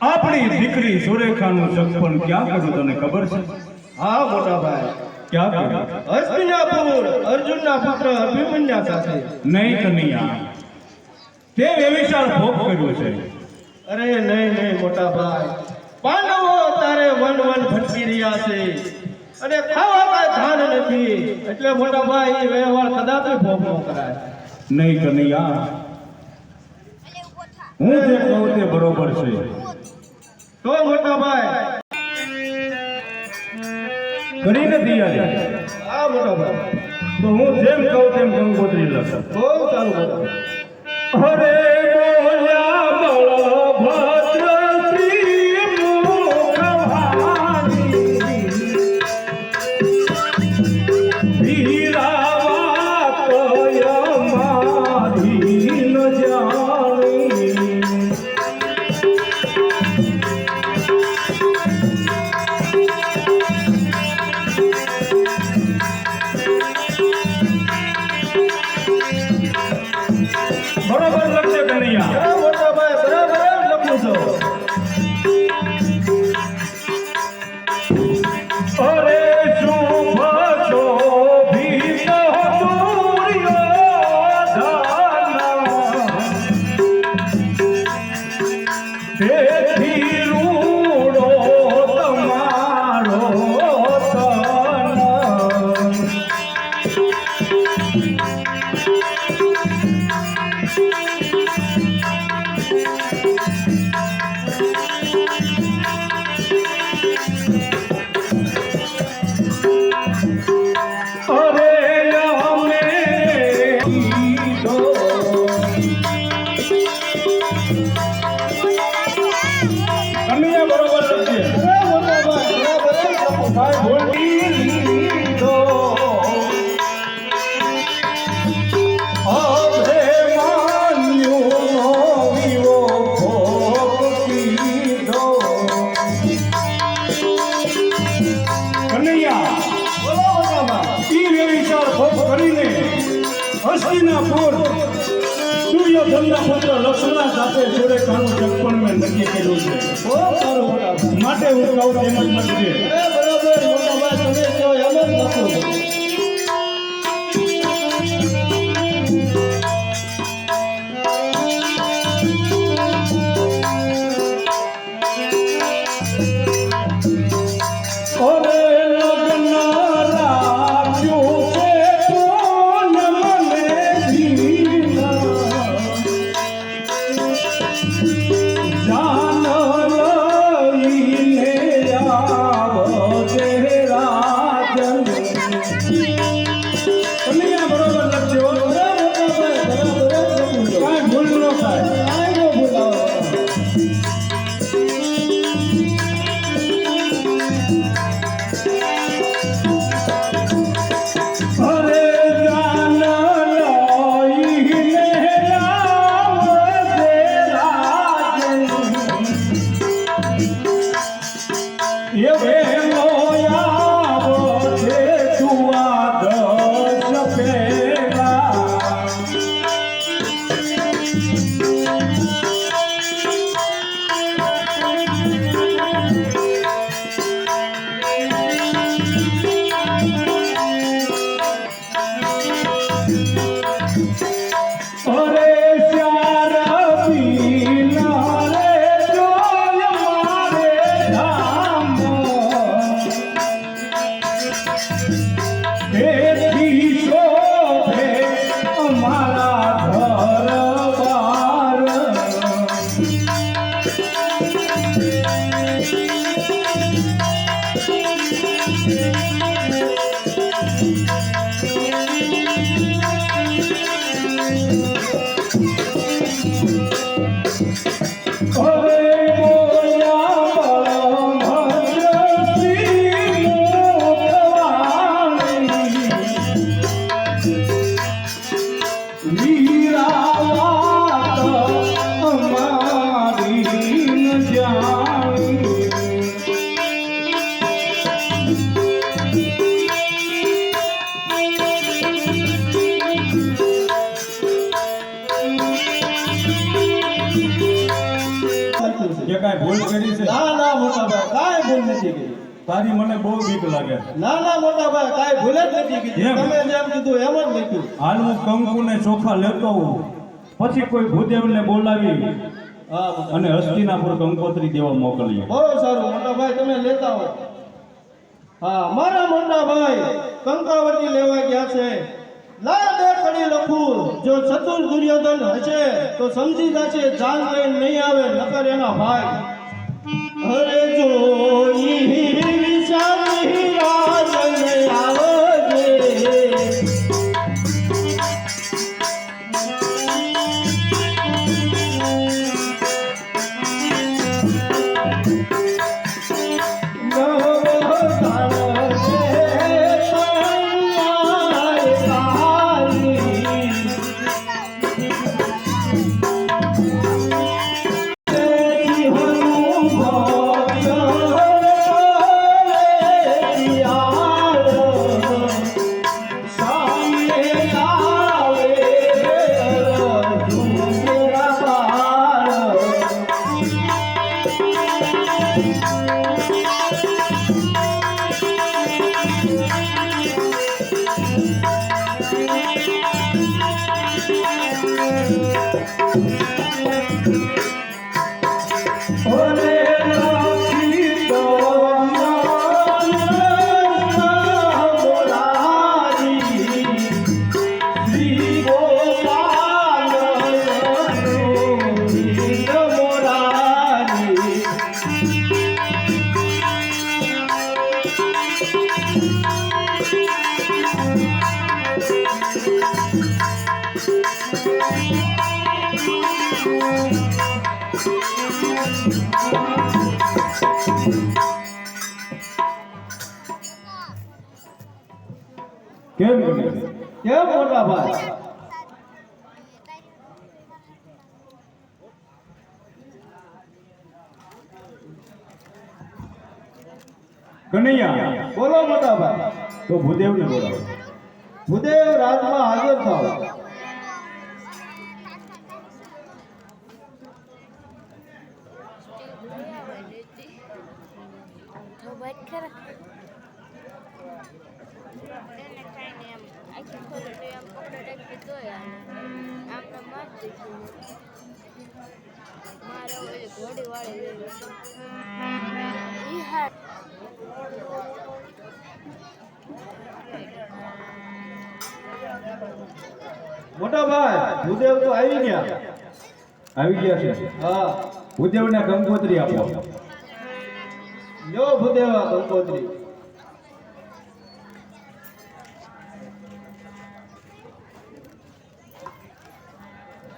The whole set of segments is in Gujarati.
આપણી દીકરી સુરેખાનું સગપણ ક્યાં કર્યું તને ખબર છે? હા મોટા ભાઈ, ક્યાં કર્યું? હસ્તિનાપુર અર્જુનના પુત્ર અભિમન્યુ સાથે. નહીં કનૈયા, તે વિશાળ ભોગ કર્યો છે. અરે નહીં મોટા ભાઈ, પાંડવો તારે વન ભટકી રહ્યા છે અને ખાવા કાંઈ ધાન નથી, એટલે મોટા ભાઈ એ વ્યવહાર કદાપી ભોગ ન કરાય. નહીં કનૈયા, હું જે કહું તે બરોબર છે. તો મોટા ભાઈ ઘણી નથી યાર. હા મોટા ભાઈ, તો હું જેમ કહું તેમ કંકોત્રી લખ. બહુ સારું મોટા ભાઈ. અરે બોલ્યા બળભદ્ર શ્રી મુખવાણી, વીરાવા કય મારી ન જાણી. બરોબર લખશે કનૈયા. મોટા ભાઈ બરાબર લખું છું. અરે શુભ શોભિત દુર્યોધન, તેથી રૂડો તમારો તન. હસ્તિનાપુર દુર્યોધનના પુત્ર લક્ષ્મણ સાથે સુરેખાનું સગપણ મેં નક્કી કર્યું છે. બહુ સારું મોટા ભાઈ. માટે હું કહું તેમ જ લખજે. બરાબર મોટા ભાઈ, તમે કહો એમ જ લખું છું. કે કાંઈ ભૂલ કરી છે ના ના મોટા ભાઈ કાંઈ ભૂલ નથી કરી. તારી મને બહુ બીક લાગે. ના ના મોટા ભાઈ કાંઈ ભૂલ જ નથી કીધી. એમ? તમે જેમ કીધું એમ જ લીધું. હાલ હું કંકુને ચોખા લેતો આવું, પછી કોઈ ભૂદેવને બોલાવી હા મોટા અને હસ્તિનાપુર કંકોત્રી દેવા મોકલીએ. બહુ સારું મોટા ભાઈ તમે લેતા હો. હા મારા મોટા ભાઈ કંકાવતી લેવા ગયા છે. લા દે કડી લખું, જો ચતુર દુર્યોધન હશે તો સમજી જશે જાન લઈને નહીં આવે નકર એના ભાઈ. અરે જો ઈ વિચારી રાજને આવજે. કેમ બને? કેમ મોટા ભાઈ? કનૈયા, બોલો મોટા ભાઈ. તો ભૂદેવને બોલાવો. ભૂદેવ રાજમાં હાજર થાવ. ઘોડી વાળી મોટા ભાઈ ભૂદેવ તો આવી ગયા. આવી ગયા છે. હા ભૂદેવને કંકોત્રી આપો. લ્યો ભૂદેવા કંકોત્રી.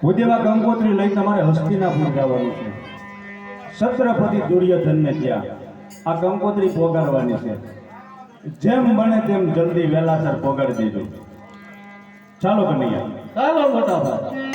ભૂદેવા કંકોત્રી લઈ તમારે હસ્તિનાપુર જવાનું છે. છત્રપતિ દુર્યોધનને ત્યાં આ કંકોત્રી પોગાડવાની છે. જેમ બને તેમ જલ્દી વહેલાસર પોગાડી દેજો. ચાલો કનૈયા. ચાલો મોટા ભાઈ.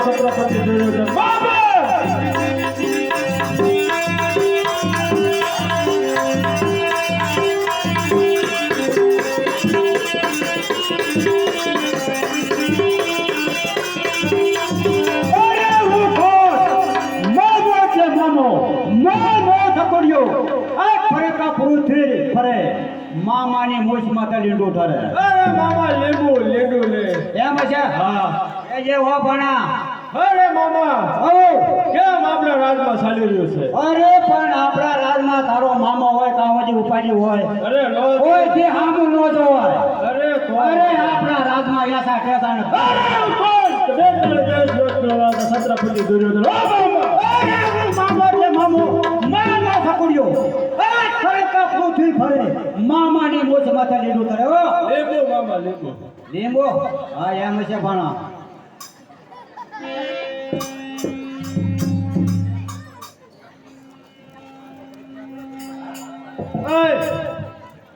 છત્રપતિ દુર્યોધન મામાની મોજ માતા લીંડો ઠરે. અરે મામા લેબુ લેડુ લે. એમ છે? હા એ જે હો ભણા. અરે મામા ઓ કેમ આપણા રાજમાં ચાલી રહ્યું છે? અરે પણ આપણા રાજમાં તારો મામો હોય કાં બધી ઉપાડી હોય અરે નો કોઈ થી હામું ન જોવાય. અરે તો અરે આપણા માં અહીંયા સાથે હતા ને છત્રપતિ દુર્યોધન ઓ મામો એટલે મામો મામા સકુડિયો ખરેખર પૃથ્વી ફરે મામાની મોજ માથે લીધું કરે હો લેબો મામા લેબો લીંબો હા એમ છે ભણા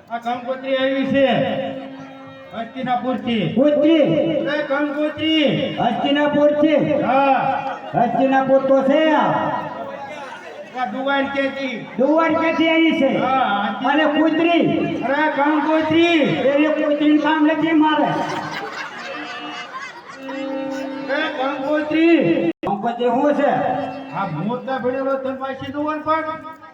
આ કંકોત્રી આવી છે હસ્તિનાપુર થી પુત્રી કંકોત્રી હસ્તિનાપુર થી હા હસ્તિનાપુર તો છે આ દુવાન કેતી દુવાર ક્યાંથી આવી છે હા અને પુત્રી અરે કંકોત્રી એ પુત્રીનું કામ નથી મારે કંકોત્રી કંકોત્રી શું છે આ મોટા ભણેલો તન પાછી દુવાન પણ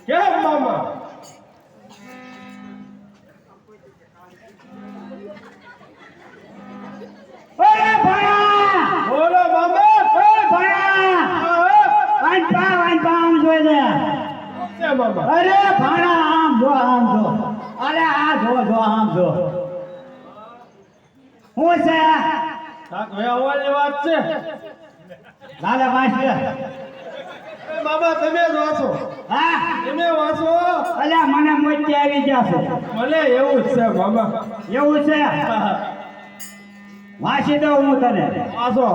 કેમ મામા ઓય ભણા બોલો મામા ઓય ભણા વાંચા આમ જોઈ દે છે મામા અરે ભણા આમ જો અરે આ જો આમ જો શું છે કાક વ્યવહારની વાત છે લાલે વાંચ લે એ મામા તમે જ વાંચો હા તમે વાંચો અલ્યા મને મોતી આવી ગયા છે મને એવું જ છે મામા એવું છે વાંચી દઉં હું તને વાંચો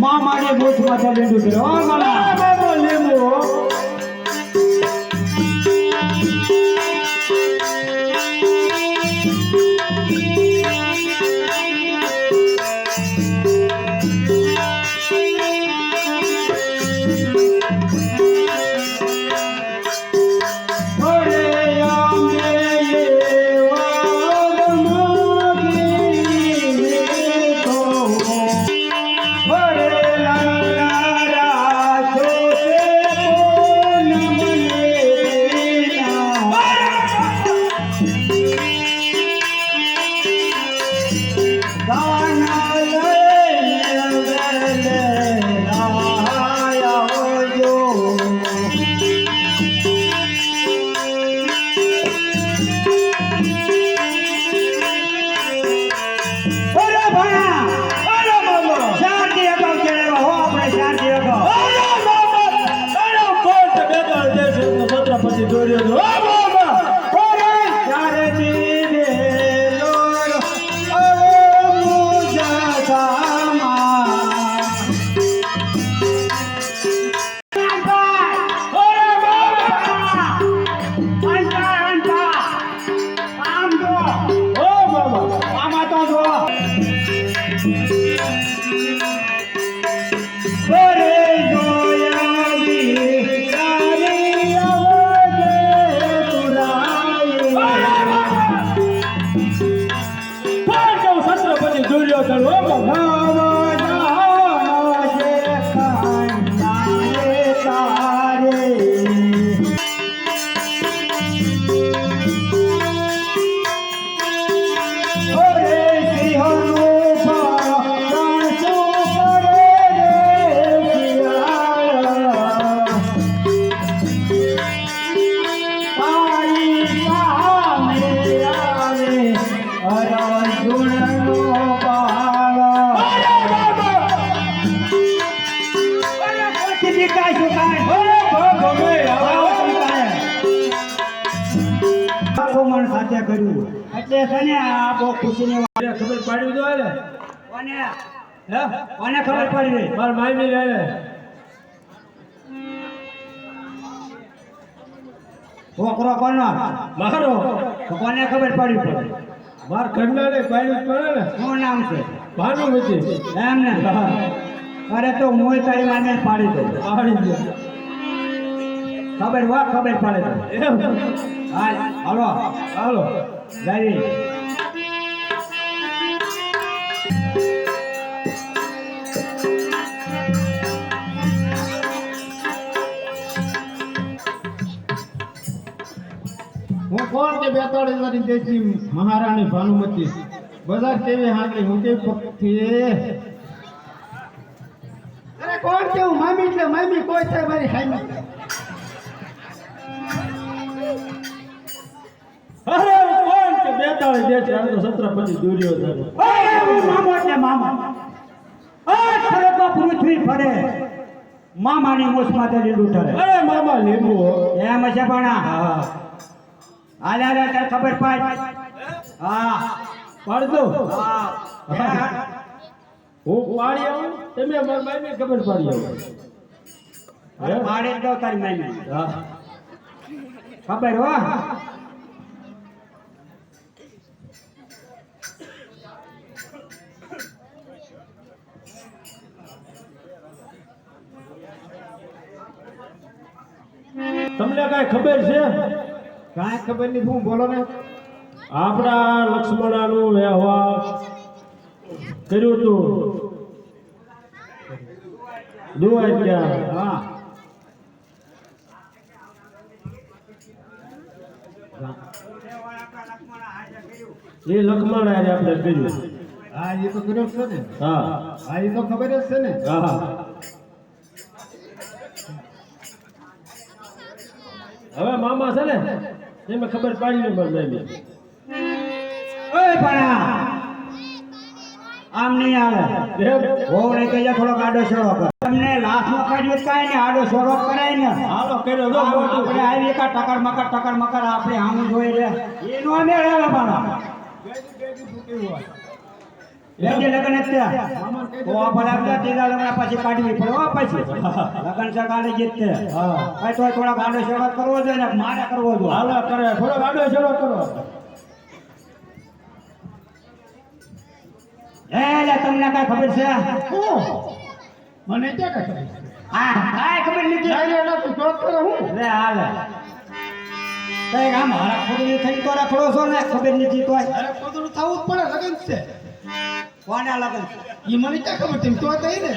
મામાને મોજ માથે લીધું છે ઓ મામા લેવું કરે જોયા તારી અવજે છત્રપતિ દુર્યોધન હો સાથે કર્યું એટલે છે ને આ બહુ ખુશીની વાત. ખબર પાડી દો ને કોને કોને ખબર પડી માર માયની રહે છોકરો કોનો મારો તો કોને ખબર પડી પડે માર ઘરના ને પાડી પડે ને શું નામ છે ભાનુમતી એમ ને અરે તો મોય તારી માને પાડી દો પાડી દે ખબર વા ખબર પડે તો એમ હાલ હાલો હાલો જઈ હું કોણ કે 42 વર્ષની દેશી મહારાણી ભાનુમતી બજાર કેવી હાંકડી હું કેવી પક્ષી અરે કોણ કેવું મામી એટલે મામી કોઈ થાય મારી હામી અરે કોણ કે 42 દેશી આ તો છત્રપતિ દુર્યોધન મામો એટલે મામા આ ખરેખર પૃથ્વી ફરે મામાની મોસ માથે લીલું ઠરે અરે મામા લીંબુ એમ છે પણ હા હાલે હાલે તાર ખબર પાડ હા પાડ દો હા હું પાડી આવું તમે મારી મામી ખબર પાડી આવું પાડી દો તારી મામી હા ખબર હો તમને કઈ ખબર છે કાંઈ ખબર નહીં હું બોલો ને આપણા લક્ષ્મણાનું વ્યવહાર કર્યું હતું દ્વારકા હા એ લક્ષ્મણ હારે આપણે કર્યું હા એ તો કર્યો છે ને હા હા એ તો ખબર જ છે ને હા હવે મામા છે ને એમને ખબર પાડી ને મારી મામી ઓય પણ આમ નહીં આવે હોવ નહીં કહીએ થોડો આડો સોરો કર તમને લાખનો કાઢ્યો કાંઈ ને આડો સોરો કરાય ને હાલો કર્યો જો આપણે આવી કા ટકર મકર આપણે આમ જોઈ લે એનો મેળ આવે પણ લેજે લગન અત્યારે તો ભલા તીજા લગન પછી કાઢવી પડે હો પછી લગન સગાડે જીતતે હા ભાઈ તો થોડા આડો સોરો કરવો જોઈએ ને મારે કરવો જોઈએ હાલો કરે થોડો ગાડો ચડો કરો એટલે તમને કાંઈ ખબર છે મને ક્યાં ખબર હા કાંઈ ખબર નથી લે હાલે કઈ આમ હારા ખોટું થઈ તો રખડો છો ને ખબર નથી તો અરે પોતું થવું જ પડે લગન છે કોના લગન ઈ મને ક્યાં ખબર તેમ તો તઈ ને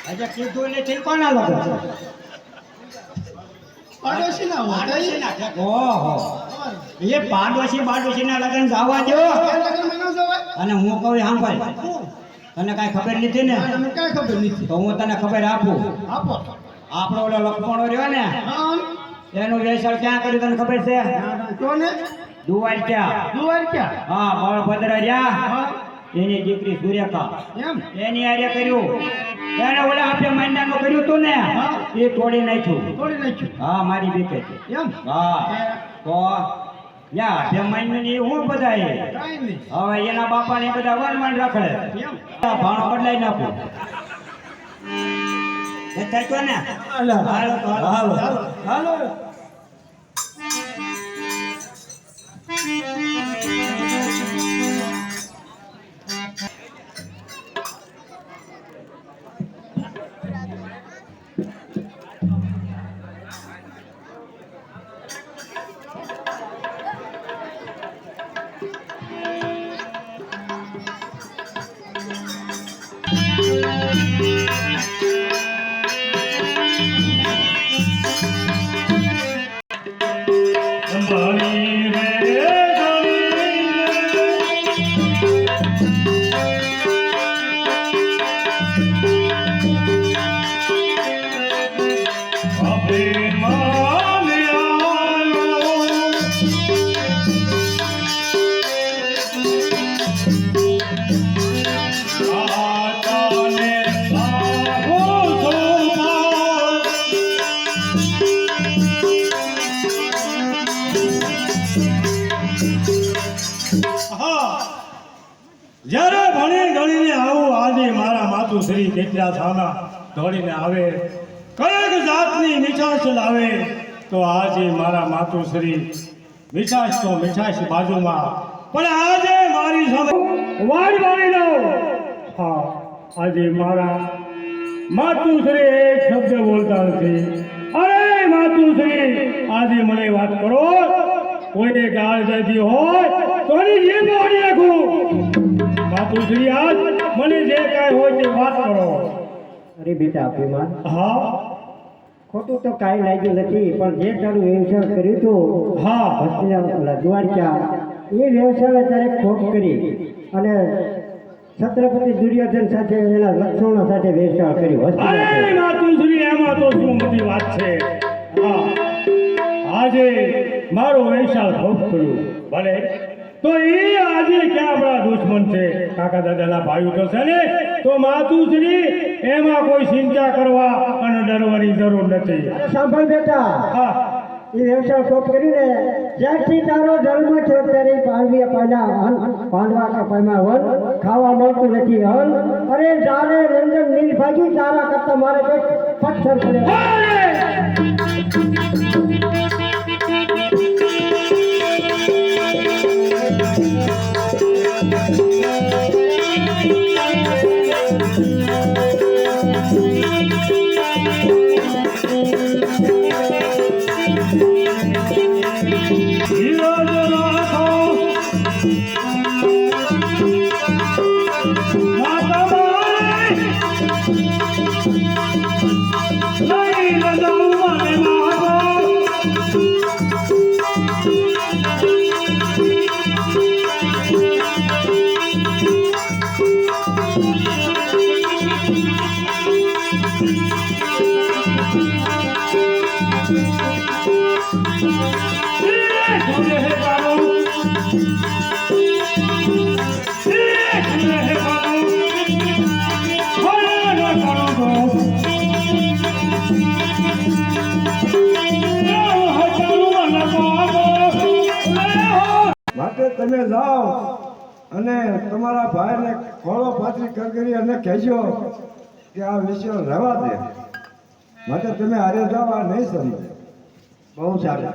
આજે કીધું નથી કોના લગન પાડોશી ના હોય ઓહો એ પાડોશી ના લગન જવા દો લગન માં ન જવાય અને હું કહું સાંભળ તને કાંઈ ખબર નથી ને મને કાંઈ ખબર નથી તો હું તને ખબર આપું આપો આપણો ઓલો લખમણો રહ્યો ને હા એનું વેસળ ક્યાં કર્યું તને ખબર છે તો ને દુવાલ ક્યાં દુવાર ક્યાં હા બળભદ્ર રહ્યા હા એની દીકરી સુરેખા એમ એની હારે કર્યું એને ઓલા આપણે મહિનાનું કર્યું તું ને એ તોડી નાખ્યું તોડી નાખ્યું હા મારી બીકે એમ હા તો યા બે મહિનાની હું બધાય કાંઈ નહીં હવે એના બાપાને બધા વન રખડે એમ ભાણો બદલાઈ નાખું એ થાય તો ને હાલો હાલો તો હાલો. હાલો હાલો જ્યારે ભણી ગણીને આવું આજે મારા માતુશ્રી કેટલા સાના દોડીને આવે કઈક જાતની મીઠાશ લાવે તો આજે મારા માતુશ્રી મીઠાશ તો મીઠાશ બાજુમાં પણ આજે મારી સામે વાડ વાળી લો. હા, આજે મારા માતુશ્રી એક શબ્દ બોલતા નથી. અરે માતુશ્રી, આજે મને વાત કરો. કોઈને ગાળ જતી હોય તો એની જીભ ઓળી નાખું. માતુશ્રી, આજ મને જે કાંઈ હોય તે વાત કરો. અરે બેટા અભિમાન, હા ખોટું તો કાંઈ લાગ્યું નથી, પણ જે તારું વ્યવસાય કર્યું હતું હા હોસ્પિટલ દ્વારકા, એ વ્યવસાય તારે ખોટ કરી અને છત્રપતિ દુર્યોધન સાથે એના લક્ષણો સાથે વ્યવસાય કર્યો અરે હોસ્પિટલ. માતુશ્રી, એમાં તો શું મોટી વાત છે. હા, આજે મારો વૈશાલ ભોગ કર્યું ભલે, તો એ આજે ક્યાં આપણા દુશ્મન છે? કાકા દાદાના ભાઈઓ તો છે ને. તો માતુશ્રી, એમાં કોઈ ચિંતા કરવા અને ડરવાની જરૂર નથી. અરે સાંભળ બેટા, હા, એ વ્યવસાય ખોટ કર્યું ને, જ્યારથી તારો જન્મ થયો ત્યારે પાંડવા કા પૈમા વન ખાવા મળતું નથી હન. અરે જાણે રંજન નિર્ભાગી તારા કરતા મારે કંઈક પથ્થર પડે. માટે તમે જાઓ અને તમારા ભાઈને ખોળો પાથરી કરી અને કહેજો કે આ વિષય રહેવા દે. માટે તમે હારે જાઓ, આ નહીં સમજે. બહુ સારું.